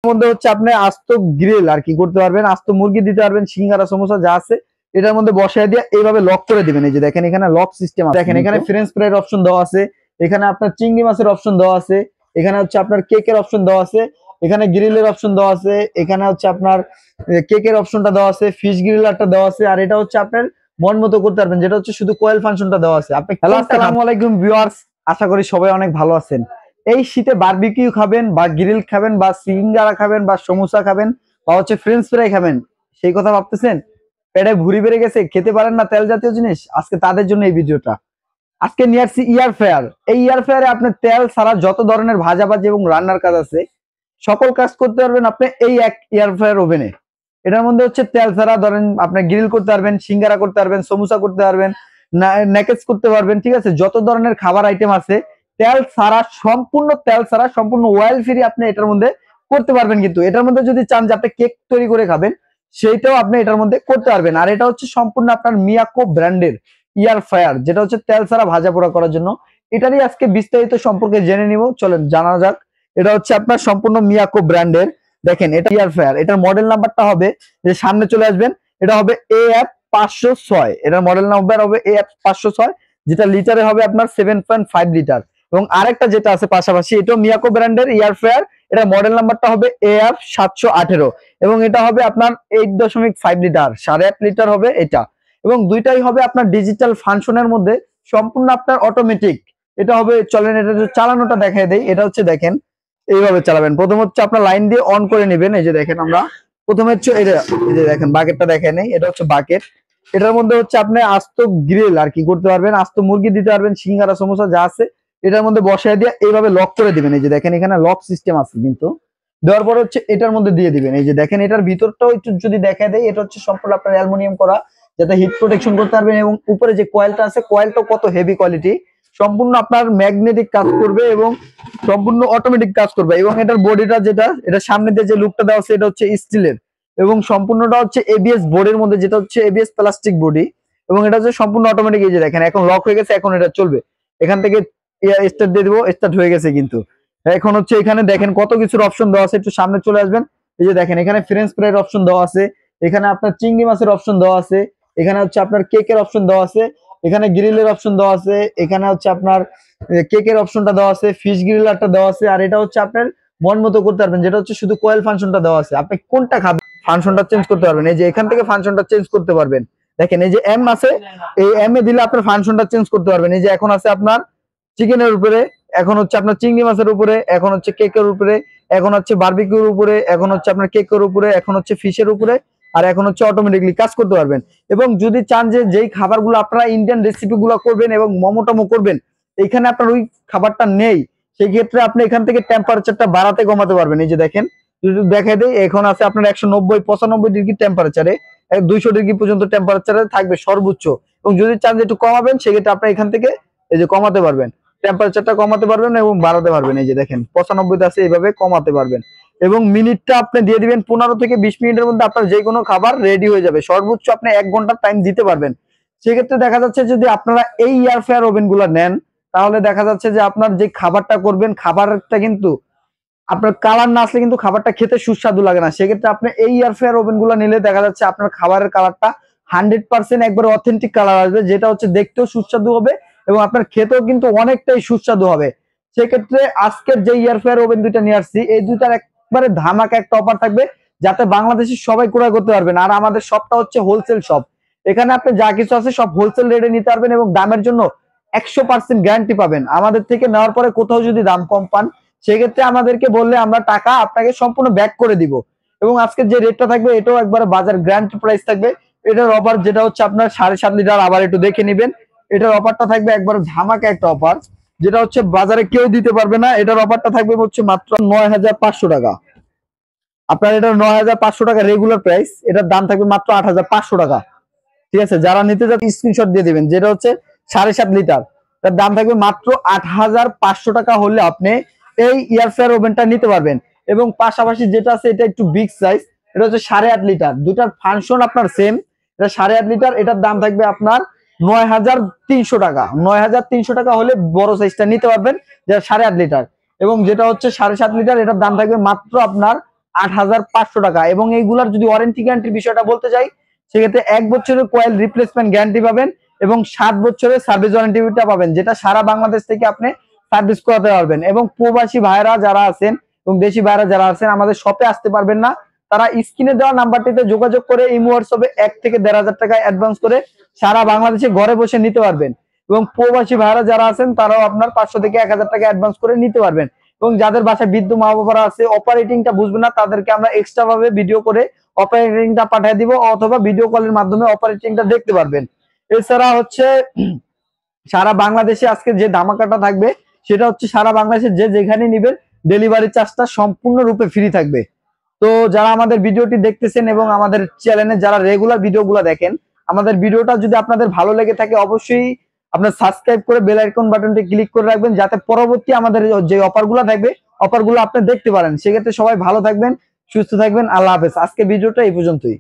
মধ্যে হচ্ছে আপনি আস্ত গ্রিল আর কি করতে পারবেন, আস্ত মুরগি দিতে পারবেন, সিঙ্গারা সমোসা যা আছে এটার মধ্যে বসায় দিয়ে এইভাবে লক করে দিবেন। এই যে দেখেন এখানে লক সিস্টেম আছে, দেখেন এখানে ফ্রেঞ্চ ফ্রাইয়ের অপশন দেওয়া আছে, এখানে আপনার চিংড়ি মাছের অপশন দেওয়া আছে, এখানে হচ্ছে আপনার কেকের অপশন দেওয়া আছে, এখানে গ্রিলের অপশন দেওয়া আছে, এখানে হচ্ছে আপনার কেকের অপশনটা দেওয়া আছে, ফিশ গ্রিলারটা দেওয়া আছে, আর এটা হচ্ছে আপনার মন মতো করতে পারবেন, যেটা হচ্ছে শুধু কোয়েল ফাংশনটা দেওয়া আছে। আপনি হ্যালো আসসালামু আলাইকুম ভিউয়ার্স, আশা করি সবাই অনেক ভালো আছেন। এই শীতে বারবিকিউ খাবেন বা গ্রিল খাবেন বা সিঙ্গারা খাবেন বা সমোসা খাবেন বা হচ্ছে ফ্রেঞ্চ ফ্রাই খাবেন, সেই কথা ভাবতেছেন, পেটে ভুঁড়ি বেড়ে গেছে, খেতে পারেন না তেল জাতীয় জিনিস, আজকে তাদের জন্য এই ভিডিওটা। আজকে নিয়ে আসছি এয়ার ফ্রায়ার। এই এয়ার ফ্রায়ারে আপনি তেল ছাড়া যত ধরনের ভাজাভাজি এবং রান্নার কাজ আছে সকল কাজ করতে পারবেন আপনি এই এক এয়ার ফ্রায়ার ওভেনে। এটার মধ্যে হচ্ছে তেল ছাড়া ধরেন আপনি গ্রিল করতে পারবেন, সিঙ্গারা করতে পারবেন, সমোসা করতে পারবেন, নেকেজ করতে পারবেন, ঠিক আছে, যত ধরনের খাবার আইটেম আছে তেল ছাড়া, সম্পূর্ণ তেল ছাড়া, সম্পূর্ণ অয়েল ফ্রি আপনি এটার মধ্যে করতে পারবেন। কিন্তু এটার মধ্যে যদি চান যে আপনি কেক তৈরি করে খাবেন, সেইটাও আপনি এটার মধ্যে করতে পারবেন। আর এটা হচ্ছে সম্পূর্ণ আপনার মিয়াকো ব্র্যান্ডের এয়ার ফ্রায়ার, যেটা হচ্ছে তেল ছাড়া ভাজা পোড়া করার জন্য। এটারই আজকে বিস্তারিত সম্পর্কে জেনে নিব, চলেন জানা যাক। এটা হচ্ছে আপনার সম্পূর্ণ মিয়াকো ব্র্যান্ডের, দেখেন এটা এয়ার ফ্রায়ার, এটার মডেল নাম্বারটা হবে যে সামনে চলে আসবেন, এটা হবে AF506, এটার মডেল নাম্বার হবে AF506, যেটা লিটারে হবে আপনার 7.5 লিটার। এবং আরেকটা যেটা আছে পাশাপাশি, এটাও মিয়াকো ব্র্যান্ডের এয়ার ফ্রায়ার, এটার মডেল নাম্বারটা হবে AF718, এবং এটা হবে আপনার 8.5 লিটার, 8.5 লিটার হবে এটা। এবং দুইটাই হবে আপনার ডিজিটাল ফাংশনের মধ্যে, সম্পূর্ণ আপনার অটোমেটিক। এটা হবে, চলেন এটা চালানোটা দেখাই দেই। এটা হচ্ছে দেখেন এইভাবে চালাবেন। প্রথম হচ্ছে আপনার লাইন দিয়ে অন করে নেবেন। এই যে দেখেন আমরা প্রথমে হচ্ছে এই যে দেখেন বাকেটটা দেখেন, এটা হচ্ছে বাকেট। এটার মধ্যে হচ্ছে আপনি আস্ত গ্রিল আর কি করতে পারবেন, আস্ত মুরগি দিতে পারবেন, সিঙ্গারা সমোসা যা আছে এটার মধ্যে বসায় দিয়ে এইভাবে লক করে দিবেন। এই যে দেখেন এখানে লক সিস্টেম আছে, কিন্তু দেওয়ার পরে হচ্ছে এটার মধ্যে দিয়ে দিবেন। এই যে দেখেন এটার ভিতরটাও একটু যদি দেখা দেয়, এটা হচ্ছে সম্পূর্ণ আপনার অ্যালুমিনিয়াম করা, যাতে হিট প্রোটেকশন করতে পারবেন। এবং উপরে যে কয়েলটা আছে, কয়েলটাও কত হেভি কোয়ালিটি, সম্পূর্ণ আপনার ম্যাগনেটিক কাজ করবে এবং সম্পূর্ণ অটোমেটিক কাজ করবে। এবং এটার বডিটা যেটা, এটা সামনে দিয়ে যে লুকটা দেওয়া আছে এটা হচ্ছে স্টিলের, এবং সম্পূর্ণটা হচ্ছে এবিএস বোর্ডের মধ্যে, যেটা হচ্ছে এবিএস প্লাস্টিক বডি, এবং এটা হচ্ছে সম্পূর্ণ অটোমেটিক। এই যে দেখেন এখন লক হয়ে গেছে, এখন এটা চলবে। এখান থেকে স্টার্ট দিয়ে দিব, স্টার্ট হয়ে গেছে। কিন্তু এখন হচ্ছে এখানে দেখেন কত কিছুর অপশন দেওয়া আছে, একটু সামনে চলে আসবেন। এই যে দেখেন এখানে ফ্রেঞ্চ ফ্রাইয়ের অপশন দেওয়া আছে, এখানে আপনার চিংড়ি মাছের অপশন দেওয়া আছে, এখানে হচ্ছে আপনার কেকের অপশন দেওয়া আছে, এখানে গ্রিলের অপশন দেওয়া আছে, এখানে হচ্ছে আপনার কেকের অপশনটা দেওয়া আছে, ফিশ গ্রিলারটা দেওয়া আছে, আর এটা হচ্ছে আপনার মন মতো করতে পারবেন, যেটা হচ্ছে শুধু কোয়েল ফাংশনটা দেওয়া আছে। আপনি কোনটা খাবেন ফাংশনটা চেঞ্জ করতে পারবেন। এই যে এখান থেকে ফাংশনটা চেঞ্জ করতে পারবেন। দেখেন এই যে এম আছে, এই এম এ দিলে আপনার ফাংশনটা চেঞ্জ করতে পারবেন। এই যে এখন আছে আপনার চিকেনের উপরে, এখন হচ্ছে আপনার চিংড়ি মাছের উপরে, এখন হচ্ছে কেকের উপরে, এখন হচ্ছে বারবিকিউর উপরে, এখন হচ্ছে আপনার কেকের উপরে, এখন হচ্ছে ফিশের উপরে, আর এখন হচ্ছে অটোমেটিকলি কাজ করতে পারবেন। এবং যদি চান যে যেই খাবারগুলো আপনারা ইন্ডিয়ান রেসিপি গুলো করবেন এবং মোমো টমো করবেন, এইখানে আপনার ওই খাবারটা নেই, সেই ক্ষেত্রে আপনি এখান থেকে টেম্পারেচারটা বাড়াতে কমাতে পারবেন। এই যে দেখেন যদি দেখাই দেয়, এখন আছে আপনার 190-95 ডিগ্রি টেম্পারেচারে, 200 ডিগ্রি পর্যন্ত টেম্পারেচারে থাকবে সর্বোচ্চ। এবং যদি চান যে একটু কমাবেন, সেক্ষেত্রে আপনি এখান থেকে এই যে কমাতে পারবেন, টেম্পারেচারটা কমাতে পারবেন এবং বাড়াতে পারবেন। এই যে দেখেন 95 আছে, এইভাবে কমাতে পারবেন। এবং মিনিটটা আপনি দিয়ে দিবেন 15 থেকে 20 মিনিটের মধ্যে আপনার যে কোনো খাবার রেডি হয়ে যাবে। সর্বোচ্চ আপনি 1 ঘন্টার টাইম দিতে পারবেন। সেক্ষেত্রে দেখা যাচ্ছে যদি আপনারা এই এয়ার ফ্রায়ার ওভেন গুলো নেন, তাহলে দেখা যাচ্ছে যে আপনার যে খাবারটা করবেন, খাবারটা কিন্তু আপনার কালার না আসলে কিন্তু খাবারটা খেতে সুস্বাদু লাগে না। সেক্ষেত্রে আপনি এই এয়ার ফ্রায়ার ওভেন গুলো নিলে দেখা যাচ্ছে আপনার খাবারের কালারটা 100% একবারে অথেন্টিক কালার আসবে, যেটা হচ্ছে দেখতেও সুস্বাদু হবে এবং আপনার খেতেও কিন্তু অনেকটাই সুস্বাদু হবে। সেক্ষেত্রে আজকের যে এয়ার ফ্রায়ার ওভেন দুইটা নিয়ে আসছি, এই দুইটার একবারে ধামাকা একটা অফার থাকবে, যাতে বাংলাদেশি সবাই ক্রয় করতে পারবেন। আর আমাদের শপটা হচ্ছে হোলসেল শপ, এখানে আপনি যা কিছু আছে সব হোলসেল রেটে নিতে পারবেন এবং দামের জন্য 100% গ্যারান্টি পাবেন। আমাদের থেকে নেওয়ার পরে কোথাও যদি দাম কম পান, সেক্ষেত্রে আমাদেরকে বললে আমরা টাকা আপনাকে সম্পূর্ণ ব্যাক করে দিব। এবং আজকের যে রেটটা থাকবে এটাও একবার বাজার গ্র্যান্ড প্রাইস থাকবে। এটার অফার যেটা হচ্ছে আপনার 7.5 লিটার, আবার একটু দেখে নিবেন। এটার অফারটা থাকবে একবার ধামাকা একটা অফার, যেটা হচ্ছে বাজারে কেউ দিতে পারবে না। এটার অফারটা থাকবে হচ্ছে মাত্র 9,500 টাকা। আপনার এটা 9,500 টাকা রেগুলার প্রাইস, এটার দাম থাকবে মাত্র 8,500 টাকা। ঠিক আছে, যারা নিতে চান স্ক্রিনশট দিয়ে দিবেন। যেটা হচ্ছে 7.5 লিটার, তার দাম থাকবে মাত্র 8,500 টাকা হলে আপনি এই এয়ার ফ্রায়ার ওভেনটা নিতে পারবেন। এবং পাশাপাশি যেটা আছে এটা একটু বিগ সাইজ, এটা হচ্ছে 8.5 লিটার, দুটার ফাংশন আপনার সেম। এটা 8.5 লিটার, এটার দাম থাকবে আপনার 9,300 টাকা। 9,300 টাকা হলে বড় সাইজটা নিতে পারবেন, যেটা 8.5 লিটার। এবং যেটা হচ্ছে 7.5 লিটার, এটার দাম থাকবে মাত্র আপনার 8,500 টাকা। এবং এইগুলার যদি ওয়ারেন্টি গ্যারান্টির বিষয়টা বলতে যাই, সেক্ষেত্রে 1 বছরের কয়েল রিপ্লেসমেন্ট গ্যারান্টি পাবেন এবং 7 বছরের সার্ভিস ওয়ারেন্টিটা পাবেন, যেটা সারা বাংলাদেশ থেকে আপনি সার্ভিস করাতে পারবেন। এবং প্রবাসী ভাইরা যারা আছেন এবং দেশি ভাইরা যারা আছেন আমাদের শপে আসতে পারবেন না, তারা স্ক্রিনে দেওয়া নাম্বারটিতে যোগাযোগ করে এই হোয়াটসঅ্যাপে 1 থেকে 1,500 টাকা অ্যাডভান্স করে সারা বাংলাদেশে ঘরে বসে নিতে পারবেন। এবং প্রবাসী ভাইরা যারা আছেন তারাও আপনার 500 থেকে 1,000 টাকা অ্যাডভান্স করে নিতে পারবেন। এবং যাদের বাসায় বৃদ্ধ মা বাবারা আছে, অপারেটিংটা বুঝবে না, তাদেরকে আমরা এক্সট্রা ভাবে ভিডিও করে অপারেটিংটা পাঠিয়ে দিব, অথবা ভিডিও কলের মাধ্যমে অপারেটিংটা দেখতে পারবেন। এছাড়া হচ্ছে সারা বাংলাদেশে আজকে যে ধামাকাটা থাকবে সেটা হচ্ছে সারা বাংলাদেশে যে যেখানে নিবেন ডেলিভারি চার্জটা সম্পূর্ণরূপে ফ্রি থাকবে। তো যারা আমাদের ভিডিওটি দেখতেছেন এবং আমাদের চ্যানেলে যারা রেগুলার ভিডিওগুলো দেখেন, আমাদের ভিডিওটা যদি আপনাদের ভালো লেগে থাকে অবশ্যই আপনার সাবস্ক্রাইব করে বেল আইকন বাটনটি ক্লিক করে রাখবেন, যাতে পরবর্তী আমাদের যে অফারগুলো থাকবে অফারগুলো আপনি দেখতে পারেন। সেক্ষেত্রে সবাই ভালো থাকবেন, সুস্থ থাকবেন। আল্লাহ হাফেজ। আজকে ভিডিওটা এই পর্যন্তই।